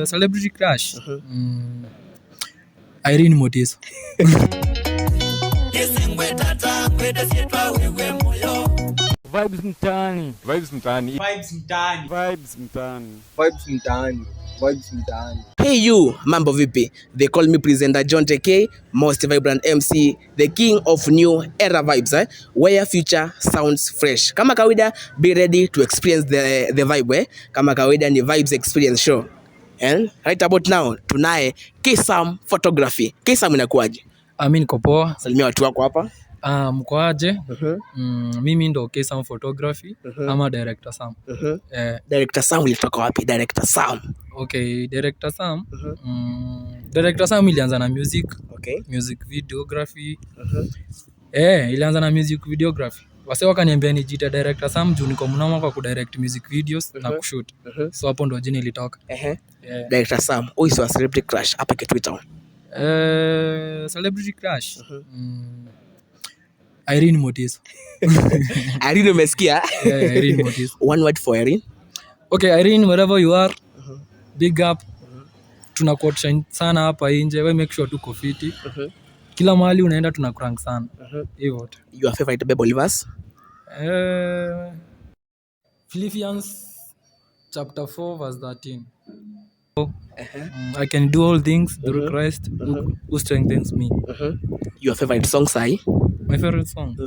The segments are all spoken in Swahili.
Celebrity crush. Irene Motiso. Vibes mtaani. Hey you, mambo vipi? They call me presenter John TK, most vibrant MC, the king of new era vibes, where future sounds fresh. Kama kawaida, be ready to experience the vibe, Kama kawaida ni vibes experience show. And right about now, tunaye K-Sam Photography. K-Sam inakuaje? Mimi niko poa. Salimia watu wako hapa. Mkoaje? Mimi ndo K-Sam Photography ama Director Sam. Director Sam ulitoka wapi? Director Sam. Okay, Director Sam. Director Sam ilianza na music. Okay. Music videography. Ilianza na music videography. Wase wakaniambia nijiite Director Sam juu niko mnoma kwa kudirect music videos na kushoot. So hapo ndo jina ilitoka. Director Sam, who is your celebrity crush hapa Kitui? Celebrity crush. Irene Motiso. Irene umesikia? Irene Motiso. One word for Irene. Okay, Irene, wherever you are, big up. Tunakuotshine sana hapa nje. We make sure tuko fiti. Kila mahali unaenda tunakrank sana. Hivyo tu. Your favorite Bible verse? Philippians chapter 4 verse 13. I can do all things through Christ who strengthens me. Your favorite song, Sai? My favorite song?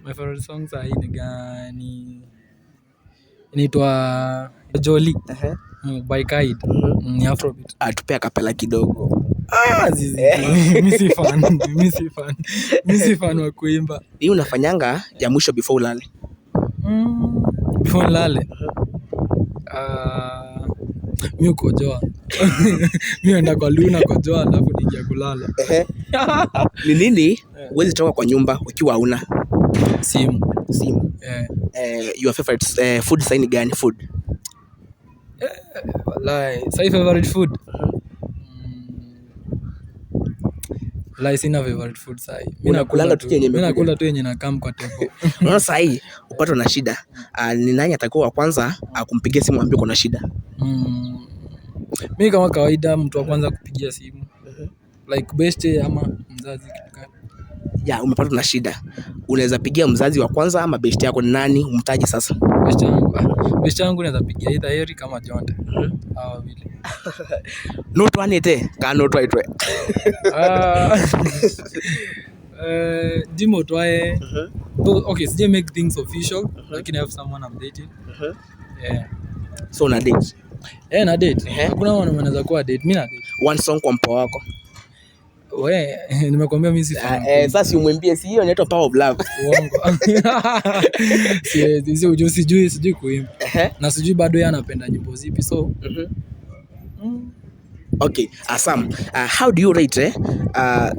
My favorite song Sai ni gani? Inaitwa Jolly by Kaid. Ni Afrobeat. Tupea kapela kidogo. Mimi si fan wa kuimba. Ni unafanyanga ya mwisho before ulale? Before ulale? Mimi ukojoa. Mimi naenda kwa Luna kojoa alafu niingia kulala. Ni nini huwezi toka kwa nyumba ukiwa huna simu? Your favorite food sign gani? Food wallahi sai favorite food wallahi sina favorite food sai. Mimi nakula tu yenye nakam kwa table. Unaona sai upatwa na shida, ni nani atakuwa wa kwanza akumpigia simu ambie kuna shida? Mimi kama kawaida mtu wa kwanza kupigia simu like best ama mzazi kitu gani? Umepatwa na shida, unaweza pigia mzazi wa kwanza ama best yako? Ni nani umtaje sasa? Best yangu naweza pigia either Heri kama Jonte. Hawa vile. No twanete ka no twaitwe. Dimo twae. Okay, sije make things official, lakini I have someone I'm dating. So una date? Na date. Hakuna mwana anaweza kuwa date. Mimi na date. One song kwa mpo wako. Nimekwambia mimi si fan. Sasa umwambie si hiyo inaitwa Power of Love. Uongo. Sijui kuimba. Na sijui bado yeye anapenda nyimbo zipi so. Okay, Sam, how do you rate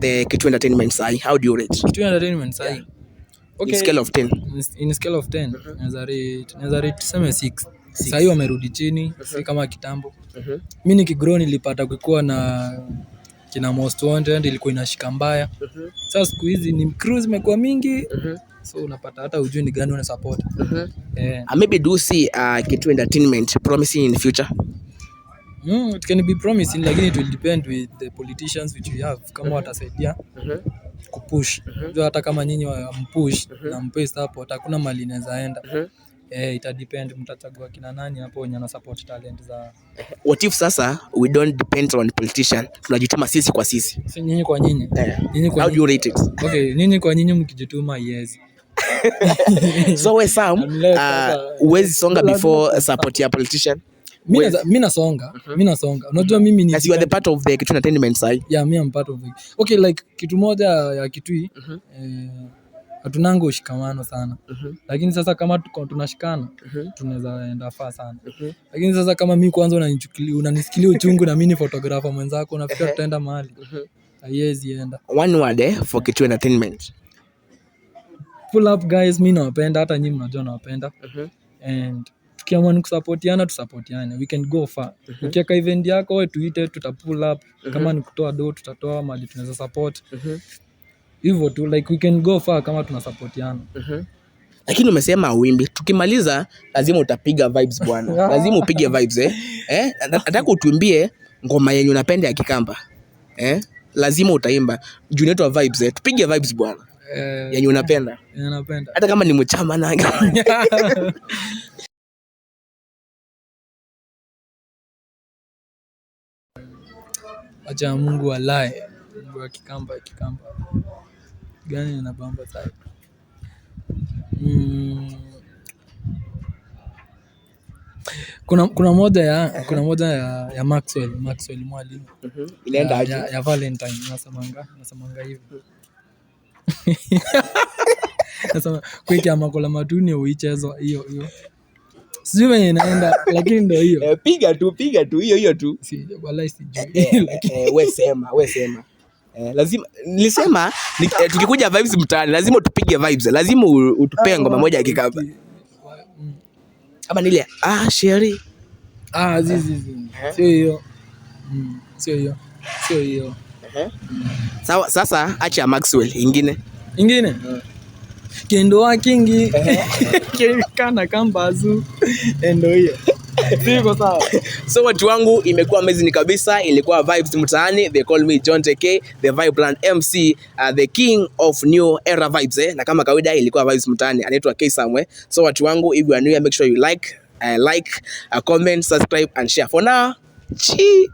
the Kitui Entertainment Sai? How do you rate Kitui Entertainment Sai? Okay. In scale of 10. In scale of 10, naweza rate tuseme 6. Sai wamerudi chini, si kama kitambo. Mimi nikigrow nilipata kukua na kina Most Wanted ilikuwa inashika mbaya. Sasa siku hizi ni cruise imekuwa mingi. So unapata hata ujui ni gani una support. Maybe do you see Kitui Entertainment promising in the future? It can be promising, lakini it will depend with the politicians which we have. Kama watasaidia kupush. Hata kama nyinyi mpush na mpe support hakuna mali inaweza enda. Ita depend mtachagua kina nani hapo wenye na support talent za. What if sasa we don't depend on politician, tunajituma sisi kwa sisi? Si nyinyi kwa nyinyi. How do you rate it? Okay, nyinyi kwa nyinyi mkijituma yes. So we Sam, uwezi songa before support ya politician? Mimi nasonga. Unajua mimi ni you are the part of the Kitui Entertainment side. Me I'm part of it. Okay, like kitu moja ya Kitui hatunanga ushikamano sana. Lakini sasa kama tunashikana tunaweza enda far sana. Lakini sasa kama mimi kwanza unanisikilia uchungu na mimi ni photographer mwenzako nafikiri tutaenda mahali. Haiwezi enda. One word for Kitui Entertainment. Pull up guys, mimi nawapenda hata nyinyi mnajua nawapenda. And tukiamua ni kusupportiana tusupportiane. We can go far. Ukiweka event yako wewe tuite tutapull up. Kama ni kutoa do tutatoa mali tunaweza support. Hivyo tu like we can go far kama tunasupportiana. Lakini umesema uimbi. Tukimaliza lazima utapiga vibes bwana. Lazima upige vibes nataka utuimbie ngoma yenye unapenda ya Kikamba. Lazima utaimba. Juu inaitwa vibes Tupige vibes bwana. Yenye unapenda. Napenda. Hata kama ni mchama na acha Mungu walai. Mungu wa Kikamba. Gani inabamba sana? Kuna moja ya Maxwell Mwalimu. Inaenda aje? Ya Valentine nasemanga hivi. Nasema kweki amakola matuni uichezo hiyo. Sijui venye inaenda lakini ndio hiyo. Piga tu hiyo tu. Si wallahi sijui. Wewe sema. Lazima nilisema tukikuja vibes mtaani lazima tupige vibes. Lazima utupee ngoma moja ya Kikamba. Kama nile Sherry. Zizi. Sio hiyo. Sawa, sasa acha Maxwell ingine. Kendo wa kingi. Kana kambazu. Ndio hiyo. Siko sawa. So watu wangu, imekuwa amazing kabisa. Ilikuwa vibes mtaani. They call me John TK, the vibrant MC, the king of new era vibes na kama kawaida ilikuwa vibes mtaani. Anaitwa K Samwe. So watu wangu, if you are new here, make sure you like, comment, subscribe and share. For now, chi.